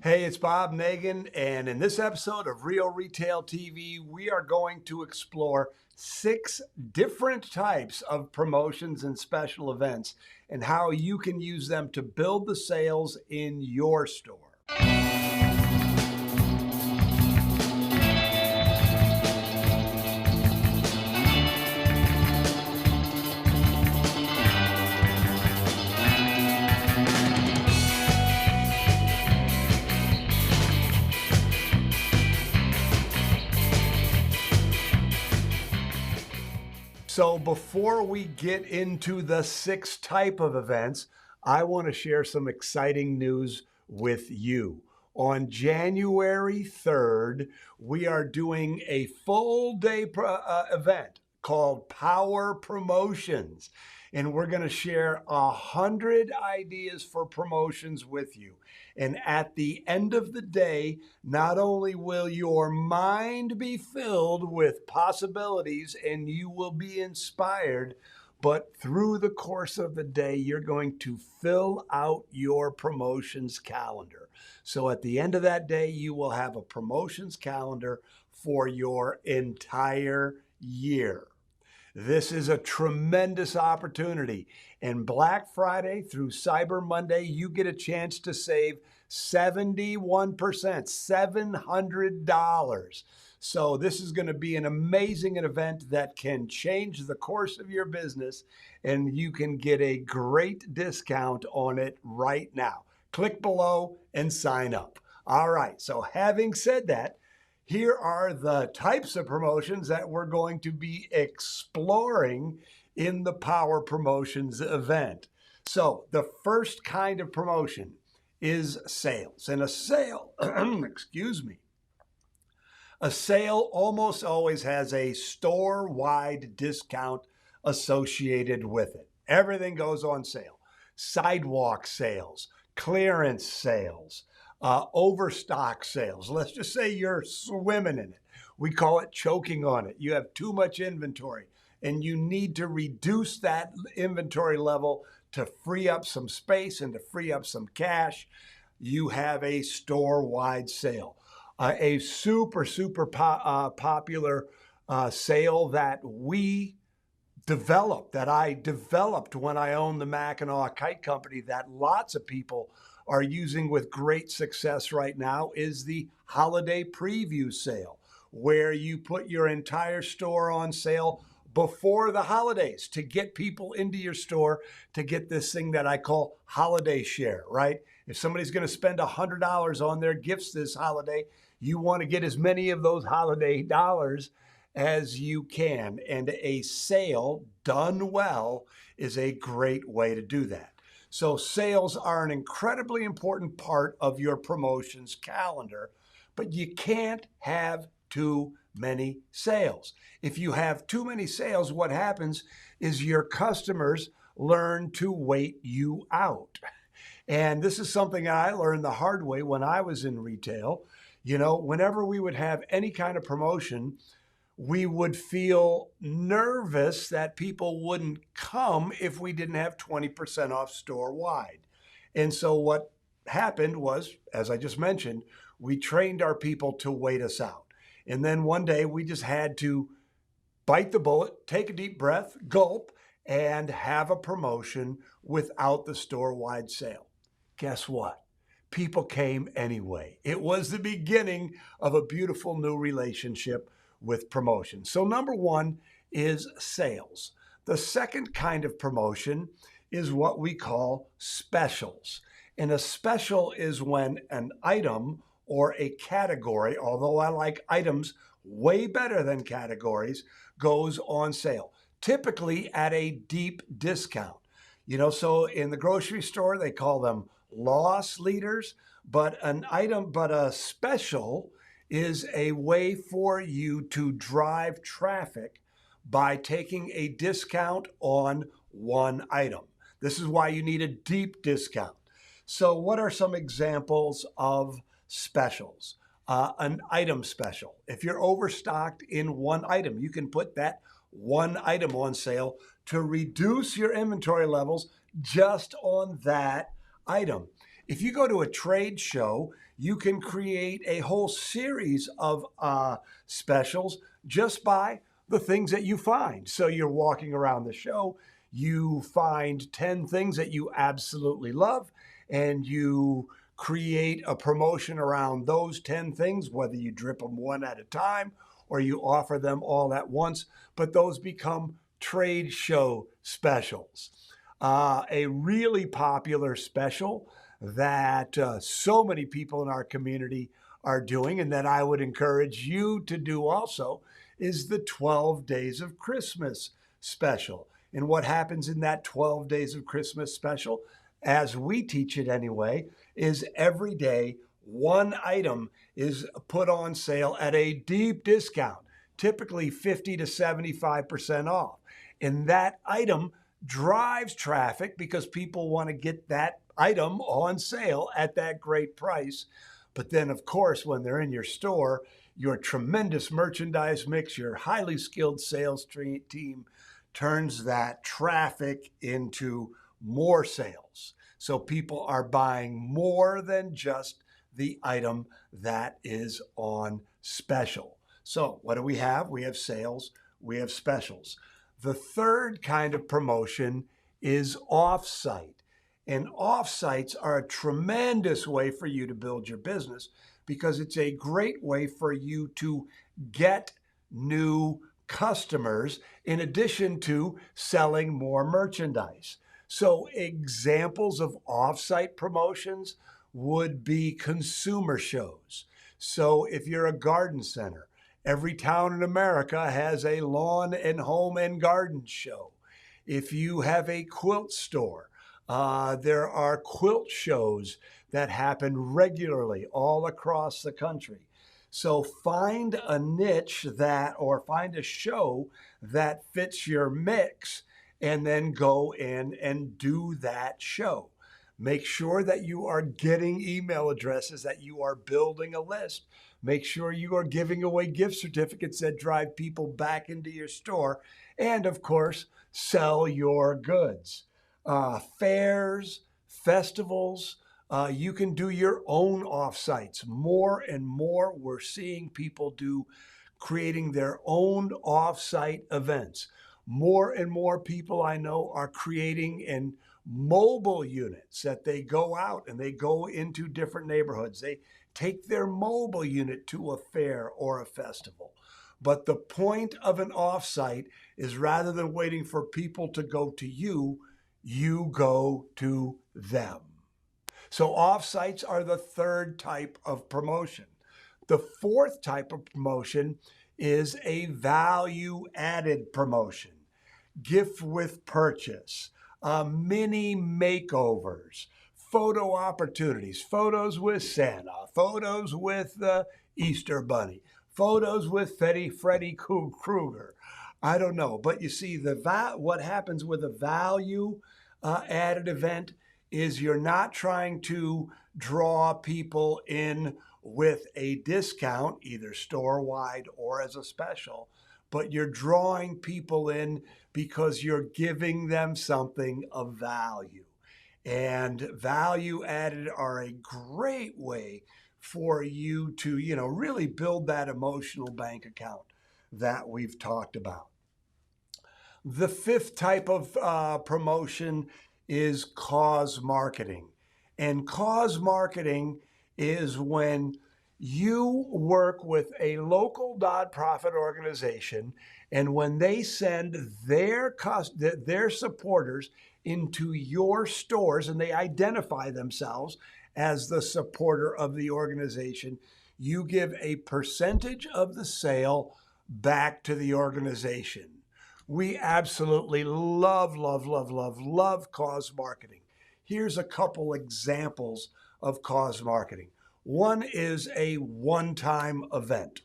Hey, it's Bob Nagin, and in this episode of Real Retail TV, we are going to explore 6 different types of promotions and special events and how you can use them to build the sales in your store. So before we get into the 6 type of events, I want to share some exciting news with you. On January 3rd, we are doing a full day event called Power Promotions. And we're going to share 100 ideas for promotions with you. And at the end of the day, not only will your mind be filled with possibilities and you will be inspired, but through the course of the day, you're going to fill out your promotions calendar. So at the end of that day, you will have a promotions calendar for your entire year. This is a tremendous opportunity. And Black Friday through Cyber Monday, you get a chance to save 71%, $700. So this is going to be an amazing event that can change the course of your business, and you can get a great discount on it right now. Click below and sign up. All right, so having said that, here are the types of promotions that we're going to be exploring in the Power Promotions event. So the first kind of promotion is sales. And a sale, excuse me, a sale almost always has a store-wide discount associated with it. Everything goes on sale. Sidewalk sales, clearance sales, overstock sales. Let's just say you're swimming in it. We call it choking on it. You have too much inventory and you need to reduce that inventory level to free up some space and to free up some cash. You have a store-wide sale. A super popular sale that I developed when I owned the Mackinac Kite Company, that lots of people are using with great success right now, is the holiday preview sale, where you put your entire store on sale before the holidays to get people into your store to get this thing that I call holiday share, right? If somebody's going to spend $100 on their gifts this holiday, you want to get as many of those holiday dollars as you can. And a sale done well is a great way to do that. So sales are an incredibly important part of your promotions calendar, but you can't have too many sales. If you have too many sales, what happens is your customers learn to wait you out. And this is something I learned the hard way when I was in retail. You know, whenever we would have any kind of promotion, we would feel nervous that people wouldn't come if we didn't have 20% off store-wide. And so what happened was, as I just mentioned, we trained our people to wait us out. And then one day we just had to bite the bullet, take a deep breath, gulp, and have a promotion without the store-wide sale. Guess what? People came anyway. It was the beginning of a beautiful new relationship with promotion. So number one is sales. The second kind of promotion is what we call specials. And a special is when an item or a category, although I like items way better than categories, goes on sale, typically at a deep discount. You know, so in the grocery store, they call them loss leaders, but a special is a way for you to drive traffic by taking a discount on one item. This is why you need a deep discount. So what are some examples of specials? An item special. If you're overstocked in one item, you can put that one item on sale to reduce your inventory levels just on that item. If you go to a trade show, you can create a whole series of specials just by the things that you find. So you're walking around the show, you find 10 things that you absolutely love, and you create a promotion around those 10 things, whether you drip them one at a time or you offer them all at once, but those become trade show specials. A really popular special that so many people in our community are doing, and that I would encourage you to do also, is the 12 Days of Christmas special. And what happens in that 12 Days of Christmas special, as we teach it anyway, is every day one item is put on sale at a deep discount, typically 50 to 75% off. And that item drives traffic because people want to get that item on sale at that great price. But then, of course, when they're in your store, your tremendous merchandise mix, your highly skilled sales team turns that traffic into more sales. So people are buying more than just the item that is on special. So what do we have? We have sales, we have specials. The third kind of promotion is off-site. And off-sites are a tremendous way for you to build your business because it's a great way for you to get new customers in addition to selling more merchandise. So examples of off-site promotions would be consumer shows. So if you're a garden center, every town in America has a lawn and home and garden show. If you have a quilt store, there are quilt shows that happen regularly all across the country. So find a niche or find a show that fits your mix and then go in and do that show. Make sure that you are getting email addresses, that you are building a list. Make sure you are giving away gift certificates that drive people back into your store. And of course, sell your goods. Fairs, festivals, you can do your own offsites. More and more, we're seeing people creating their own offsite events. More and more people I know are creating mobile units that they go out and they go into different neighborhoods. They take their mobile unit to a fair or a festival. But the point of an offsite is rather than waiting for people to go to you, you go to them. So offsites are the third type of promotion. The fourth type of promotion is a value-added promotion. Gift with purchase, mini makeovers, photo opportunities, photos with Santa, photos with the Easter Bunny, photos with Freddy Krueger. I don't know, but you see, what happens with a value added event is you're not trying to draw people in with a discount, either store-wide or as a special, but you're drawing people in because you're giving them something of value. And value added are a great way for you to, really build that emotional bank account that we've talked about. The fifth type of promotion is cause marketing. And cause marketing is when you work with a local nonprofit organization, and when they send their supporters into your stores and they identify themselves as the supporter of the organization, you give a percentage of the sale back to the organization. We absolutely love cause marketing. Here's a couple examples of cause marketing. One is a one-time event.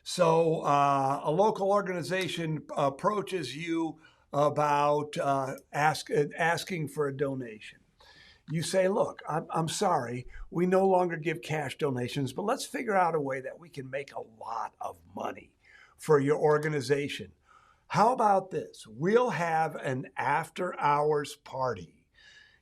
So a local organization approaches you about asking for a donation. You say, look, I'm sorry, we no longer give cash donations, but let's figure out a way that we can make a lot of money for your organization. How about this? We'll have an after-hours party.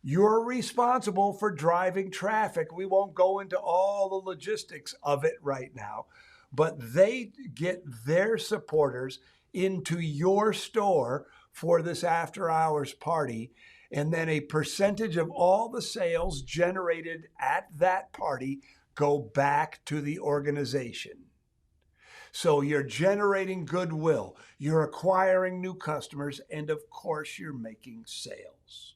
You're responsible for driving traffic. We won't go into all the logistics of it right now, but they get their supporters into your store for this after hours party. And then a percentage of all the sales generated at that party go back to the organization. So you're generating goodwill, you're acquiring new customers, and of course, you're making sales.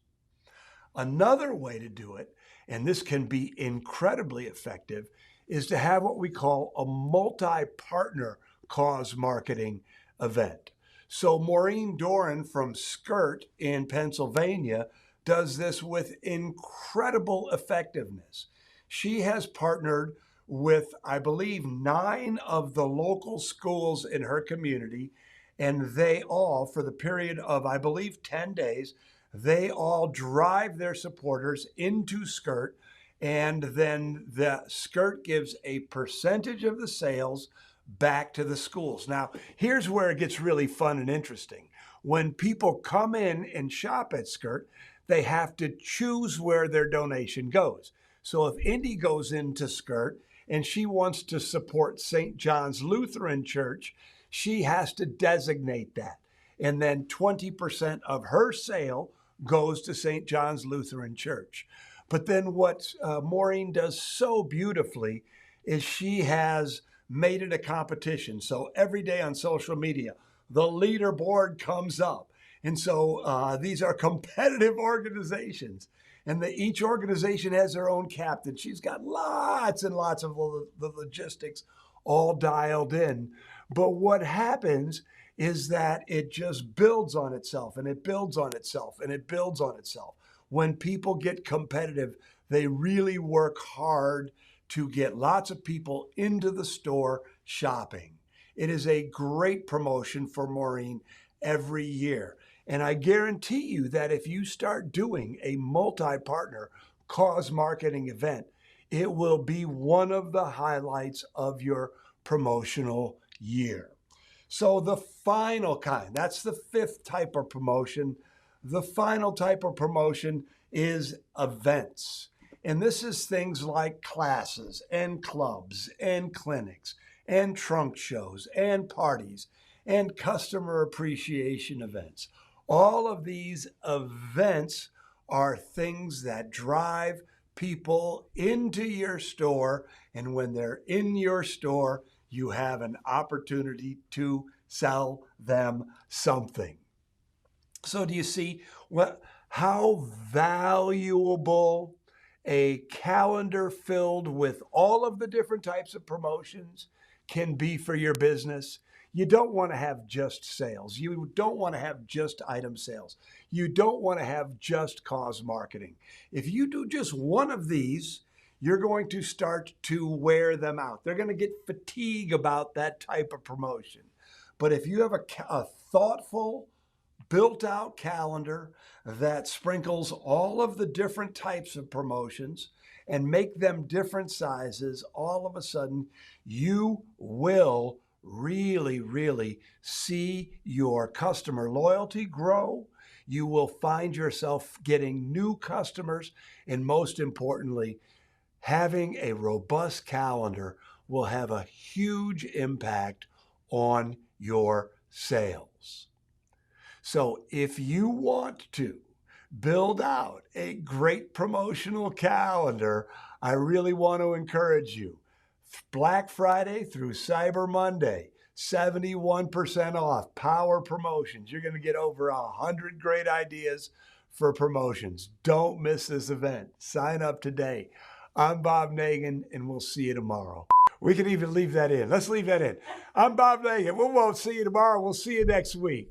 Another way to do it, and this can be incredibly effective, is to have what we call a multi-partner cause marketing event. So Maureen Doran from Skirt in Pennsylvania does this with incredible effectiveness. She has partnered with, I believe, 9 of the local schools in her community, and they all, for the period of, I believe, 10 days, they all drive their supporters into Skirt, and then the Skirt gives a percentage of the sales back to the schools. Now, here's where it gets really fun and interesting. When people come in and shop at Skirt, they have to choose where their donation goes. So if Indy goes into Skirt and she wants to support St. John's Lutheran Church, she has to designate that. And then 20% of her sale goes to St. John's Lutheran Church. But then what Maureen does so beautifully is she has made it a competition. So every day on social media, the leaderboard comes up. And so these are competitive organizations. And each organization has their own captain. She's got lots and lots of the logistics all dialed in. But what happens is that it just builds on itself, and it builds on itself, and it builds on itself. When people get competitive, they really work hard to get lots of people into the store shopping. It is a great promotion for Maureen every year. And I guarantee you that if you start doing a multi-partner cause marketing event, it will be one of the highlights of your promotional year. So the final kind, that's the 5th type of promotion. The final type of promotion is events. And this is things like classes and clubs and clinics and trunk shows and parties and customer appreciation events. All of these events are things that drive people into your store. And when they're in your store, you have an opportunity to sell them something. So do you see how valuable a calendar filled with all of the different types of promotions can be for your business? You don't want to have just sales. You don't want to have just item sales. You don't want to have just cause marketing. If you do just one of these, you're going to start to wear them out. They're going to get fatigue about that type of promotion. But if you have a thoughtful, built-out calendar that sprinkles all of the different types of promotions and make them different sizes, all of a sudden you will really see your customer loyalty grow. You will find yourself getting new customers, and most importantly, having a robust calendar will have a huge impact on your sales. So if you want to build out a great promotional calendar, I really want to encourage you. Black Friday through Cyber Monday, 71% off, power promotions. You're going to get over 100 great ideas for promotions. Don't miss this event. Sign up today. I'm Bob Nagin, and we'll see you tomorrow. We can even leave that in. Let's leave that in. I'm Bob Nagin. We won't see you tomorrow. We'll see you next week.